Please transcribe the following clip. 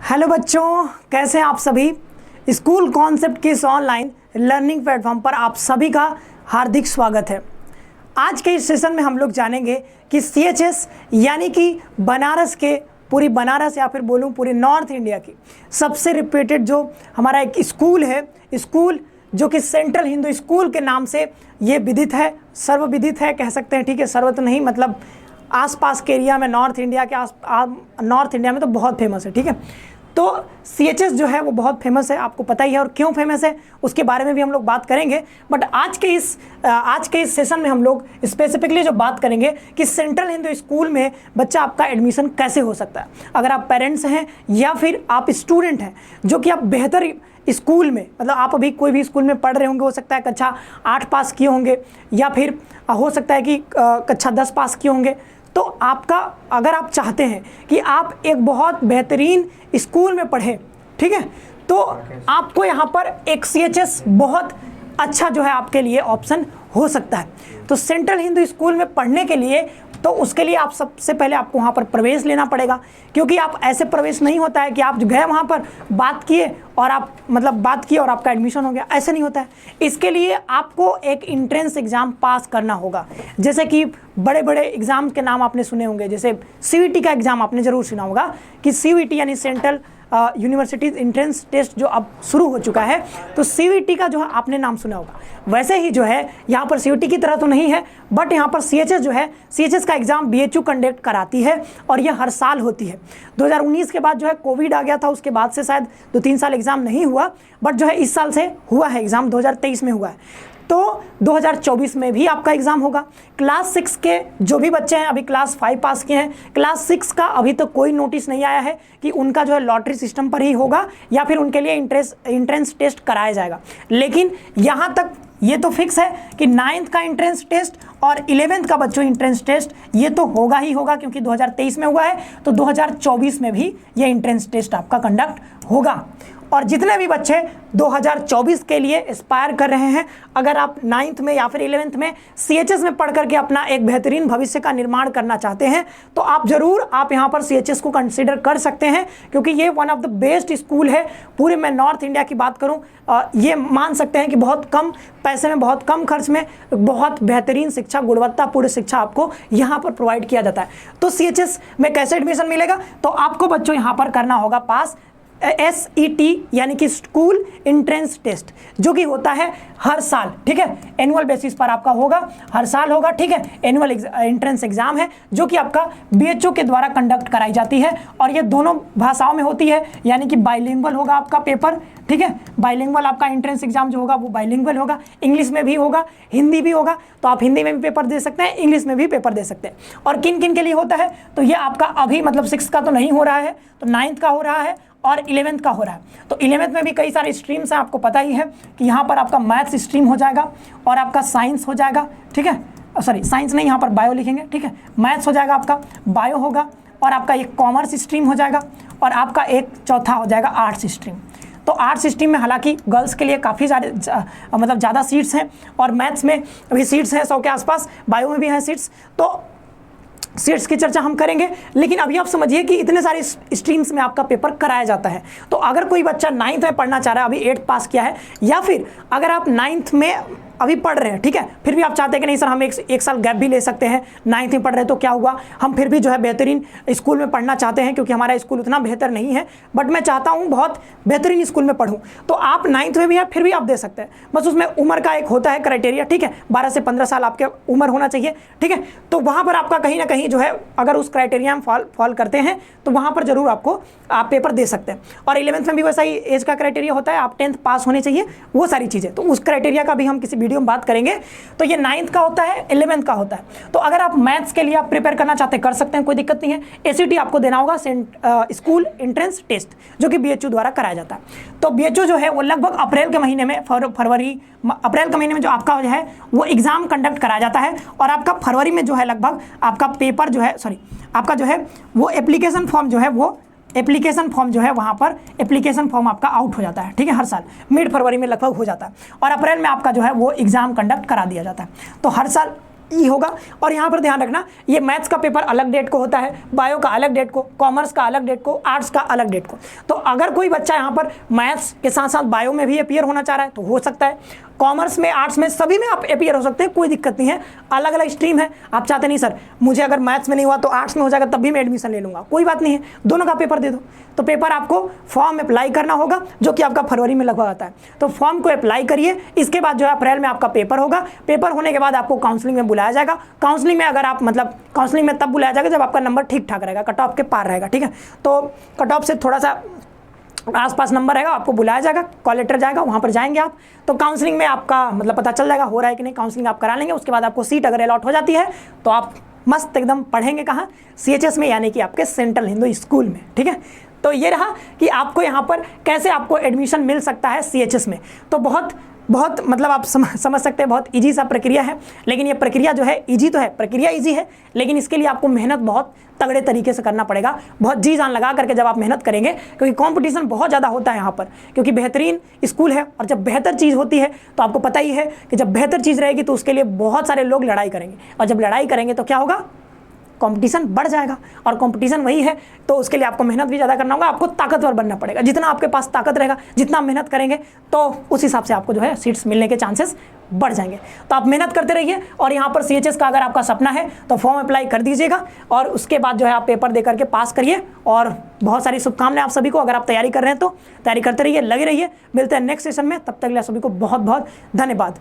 Hello बच्चों, कैसे हैं आप सभी। स्कूल कॉन्सेप्ट के इस ऑनलाइन लर्निंग प्लेटफॉर्म पर आप सभी का हार्दिक स्वागत है। आज के इस सेशन में हम लोग जानेंगे कि CHS यानी कि बनारस के पूरी बनारस या फिर बोलूँ पूरी नॉर्थ इंडिया की सबसे रिप्यूटेड जो हमारा एक स्कूल है, स्कूल जो कि सेंट्रल हिंदू स्कूल के नाम से ये विदित है, सर्वविदित है कह सकते हैं। ठीक है, सर्व तो नहीं, मतलब आसपास के एरिया में, नॉर्थ इंडिया के नॉर्थ इंडिया में तो बहुत फेमस है। ठीक है, तो CHS जो है वो बहुत फेमस है, आपको पता ही है। और क्यों फेमस है उसके बारे में भी हम लोग बात करेंगे। बट आज के इस सेशन में हम लोग स्पेसिफिकली जो बात करेंगे कि सेंट्रल हिंदू स्कूल में बच्चा आपका एडमिशन कैसे हो सकता है। अगर आप पेरेंट्स हैं या फिर आप स्टूडेंट हैं जो कि आप बेहतर स्कूल में, मतलब आप अभी कोई भी स्कूल में पढ़ रहे होंगे, हो सकता है कक्षा 8 पास किए होंगे या फिर हो सकता है कि कक्षा 10 पास किए होंगे। तो आपका, अगर आप चाहते हैं कि आप एक बहुत बेहतरीन स्कूल में पढ़ें, ठीक है, तो आपको यहाँ पर एक CHS बहुत अच्छा जो है आपके लिए ऑप्शन हो सकता है। तो सेंट्रल हिंदू स्कूल में पढ़ने के लिए, तो उसके लिए आप सबसे पहले आपको वहाँ पर प्रवेश लेना पड़ेगा, क्योंकि आप ऐसे प्रवेश नहीं होता है कि आप गए वहाँ पर बात किए और आप बात किए और आपका एडमिशन हो गया, ऐसे नहीं होता है। इसके लिए आपको एक इंट्रेंस एग्ज़ाम पास करना होगा। जैसे कि बड़े बड़े एग्ज़ाम के नाम आपने सुने होंगे, जैसे CVT का एग्ज़ाम आपने ज़रूर सुना होगा कि CVT यानी सेंट्रल यूनिवर्सिटीज़ इंट्रेंस टेस्ट जो अब शुरू हो चुका है, तो CVT का जो है आपने नाम सुना होगा। वैसे ही जो है यहाँ पर CVT की तरह तो नहीं है, बट यहाँ पर CHS जो है, CHS का एग्ज़ाम BHU कंडक्ट कराती है और यह हर साल होती है। 2019 के बाद जो है कोविड आ गया था, उसके बाद से शायद 2-3 साल एग्ज़ाम नहीं हुआ, बट जो है इस साल से हुआ है एग्ज़ाम, 2023 में हुआ है। तो 2024 में भी आपका एग्ज़ाम होगा। क्लास 6 के जो भी बच्चे हैं, अभी क्लास 5 पास किए हैं, क्लास 6 का अभी तक कोई नोटिस नहीं आया है कि उनका जो है लॉटरी सिस्टम पर ही होगा या फिर उनके लिए इंट्रेंस टेस्ट कराया जाएगा। लेकिन यहाँ तक ये तो फिक्स है कि 9th का इंट्रेंस टेस्ट और 11th का बच्चों इंट्रेंस टेस्ट ये तो होगा ही होगा, क्योंकि 2023 में हुआ है, तो 2024 में भी ये इंट्रेंस टेस्ट आपका कंडक्ट होगा। और जितने भी बच्चे 2024 के लिए एस्पायर कर रहे हैं, अगर आप 9th में या फिर 11th में CHS में पढ़ करके अपना एक बेहतरीन भविष्य का निर्माण करना चाहते हैं, तो आप ज़रूर आप यहाँ पर CHS को कंसिडर कर सकते हैं, क्योंकि ये one of the best school है। पूरे मैं नॉर्थ इंडिया की बात करूँ, ये मान सकते हैं कि बहुत कम पैसे में, बहुत कम खर्च में बहुत बेहतरीन शिक्षा, गुणवत्तापूर्ण शिक्षा आपको यहाँ पर प्रोवाइड किया जाता है। तो CHS में कैसे एडमिशन मिलेगा, तो आपको बच्चों यहाँ पर करना होगा पास SET यानी कि स्कूल इंट्रेंस टेस्ट, जो कि होता है हर साल। ठीक है, एनुअल बेसिस पर आपका होगा, हर साल होगा। ठीक है, एनुअल इंट्रेंस एग्जाम है जो कि आपका BHO के द्वारा कंडक्ट कराई जाती है, और ये दोनों भाषाओं में होती है, यानी कि बाइलिंगुअल होगा आपका पेपर। ठीक है, बाइलिंगुअल आपका इंट्रेंस एग्जाम जो होगा वो बाइलिंगुअल होगा, इंग्लिश में भी होगा, हिंदी भी होगा। तो आप हिंदी में भी पेपर दे सकते हैं, इंग्लिश में भी पेपर दे सकते हैं। और किन किन के लिए होता है, तो ये आपका अभी 6 का तो नहीं हो रहा है, तो 9th का हो रहा है और 11th का हो रहा है। तो 11th में भी कई सारे स्ट्रीम्स हैं, आपको पता ही है कि यहाँ पर आपका मैथ्स स्ट्रीम हो जाएगा और आपका साइंस हो जाएगा। ठीक है, सॉरी साइंस नहीं, यहाँ पर बायो लिखेंगे। ठीक है, मैथ्स हो जाएगा, आपका बायो होगा, और आपका एक कॉमर्स स्ट्रीम हो जाएगा, और आपका एक चौथा हो जाएगा आर्ट्स स्ट्रीम। तो आर्ट्स स्ट्रीम में हालांकि गर्ल्स के लिए काफ़ी सारे ज़्यादा सीट्स हैं, और मैथ्स में भी सीट्स हैं 100 के आसपास, बायो में भी हैं सीट्स। तो सीट्स की चर्चा हम करेंगे, लेकिन अभी आप समझिए कि इतने सारे स्ट्रीम्स में आपका पेपर कराया जाता है। तो अगर कोई बच्चा 9th में पढ़ना चाह रहा है, अभी 8th पास किया है, या फिर अगर आप 9th में अभी पढ़ रहे हैं, ठीक है, फिर भी आप चाहते हैं कि नहीं सर हम एक साल गैप भी ले सकते हैं, 9th में पढ़ रहे हैं तो क्या हुआ, हम फिर भी जो है बेहतरीन स्कूल में पढ़ना चाहते हैं, क्योंकि हमारा स्कूल उतना बेहतर नहीं है, बट मैं चाहता हूँ बहुत बेहतरीन स्कूल में पढ़ूँ, तो आप 9th में भी हैं फिर भी आप दे सकते हैं। बस उसमें उम्र का एक होता है क्राइटेरिया। ठीक है, 12 से 15 साल आपके उम्र होना चाहिए। ठीक है, तो वहाँ पर आपका कहीं ना कहीं जो है, अगर उस क्राइटेरिया में फॉल करते हैं तो वहाँ पर जरूर आपको आप पेपर दे सकते हैं। और 11th में भी वैसा ही एज का क्राइटेरिया होता है, आप 10th पास होने चाहिए, वो सारी चीज़ें। तो उस क्राइटेरिया का भी हम किसी वीडियो में बात करेंगे। तो ये 9th का होता है, 11th का होता है। तो अगर आप मैथ्स के लिए आप प्रिपेयर करना चाहते हैं, कर सकते हैं, कोई दिक्कत नहीं है। SET आपको देना होगा, स्कूल इंट्रेंस टेस्ट, जो कि BHU द्वारा कराया जाता है। तो BHU जो है वो लगभग अप्रैल के महीने में, अप्रैल के महीने में जो आपका जो है वो एग्जाम कंडक्ट कराया जाता है, और आपका फरवरी में जो है लगभग आपका पेपर जो है, आपका जो है वो एप्लीकेशन फॉर्म जो है वहाँ पर एप्लीकेशन फॉर्म आपका आउट हो जाता है। ठीक है, हर साल मिड फरवरी में लगभग हो जाता है, और अप्रैल में आपका जो है वो एग्ज़ाम कंडक्ट करा दिया जाता है। तो हर साल ई होगा। और यहाँ पर ध्यान रखना, ये मैथ्स का पेपर अलग डेट को होता है, बायो का अलग डेट को, कॉमर्स का अलग डेट को, आर्ट्स का अलग डेट को। तो अगर कोई बच्चा यहाँ पर मैथ्स के साथ साथ बायो में भी अपीयर होना चाह रहा है तो हो सकता है, कॉमर्स में, आर्ट्स में, सभी में आप अपीयर हो सकते हैं, कोई दिक्कत नहीं है। अलग अलग स्ट्रीम है, आप चाहते नहीं सर मुझे अगर मैथ्स में नहीं हुआ तो आर्ट्स में हो जाएगा तब भी मैं एडमिशन ले लूँगा, कोई बात नहीं है, दोनों का पेपर दे दो। तो पेपर आपको फॉर्म अप्लाई करना होगा जो कि आपका फरवरी में लगभग आता है। तो फॉर्म को अप्लाई करिए, इसके बाद जो है अप्रैल में आपका पेपर होगा। पेपर होने के बाद आपको काउंसलिंग में बुलाया जाएगा। काउंसलिंग में अगर आप मतलब काउंसलिंग में तब बुलाया जाएगा जब आपका नंबर ठीक ठाक रहेगा, कट ऑफ के पार रहेगा, ठीक है। तो कट ऑफ से थोड़ा सा आसपास नंबर रहेगा, आपको बुलाया जाएगा, कॉल लेटर जाएगा, वहाँ पर जाएंगे आप। तो काउंसलिंग में आपका मतलब पता चल जाएगा हो रहा है कि नहीं, काउंसलिंग आप करा लेंगे। उसके बाद आपको सीट अगर अलॉट हो जाती है तो आप मस्त एकदम पढ़ेंगे कहाँ, CHS में, यानी कि आपके सेंट्रल हिंदू स्कूल में, ठीक है। तो ये रहा कि आपको यहाँ पर कैसे आपको एडमिशन मिल सकता है CHS में। तो बहुत मतलब आप समझ सकते हैं, बहुत इजी सा प्रक्रिया है। लेकिन ये प्रक्रिया जो है इजी तो है, प्रक्रिया इजी है, लेकिन इसके लिए आपको मेहनत बहुत तगड़े तरीके से करना पड़ेगा, बहुत जी जान लगा करके जब आप मेहनत करेंगे, क्योंकि कंपटीशन बहुत ज़्यादा होता है यहाँ पर, क्योंकि बेहतरीन स्कूल है। और जब बेहतर चीज़ होती है तो आपको पता ही है कि जब बेहतर चीज़ रहेगी तो उसके लिए बहुत सारे लोग लड़ाई करेंगे, और जब लड़ाई करेंगे तो क्या होगा, कंपटीशन बढ़ जाएगा। और कंपटीशन वही है तो उसके लिए आपको मेहनत भी ज़्यादा करना होगा, आपको ताकतवर बनना पड़ेगा। जितना आपके पास ताकत रहेगा, जितना मेहनत करेंगे तो उस हिसाब से आपको जो है सीट्स मिलने के चांसेस बढ़ जाएंगे। तो आप मेहनत करते रहिए। और यहाँ पर CHS का अगर आपका सपना है तो फॉर्म अप्लाई कर दीजिएगा, और उसके बाद जो है आप पेपर दे करके पास करिए। और बहुत सारी शुभकामनाएं आप सभी को। अगर आप तैयारी कर रहे हैं तो तैयारी करते रहिए, लगे रहिए। मिलते हैं नेक्स्ट सेशन में, तब तक के लिए सभी को बहुत बहुत धन्यवाद।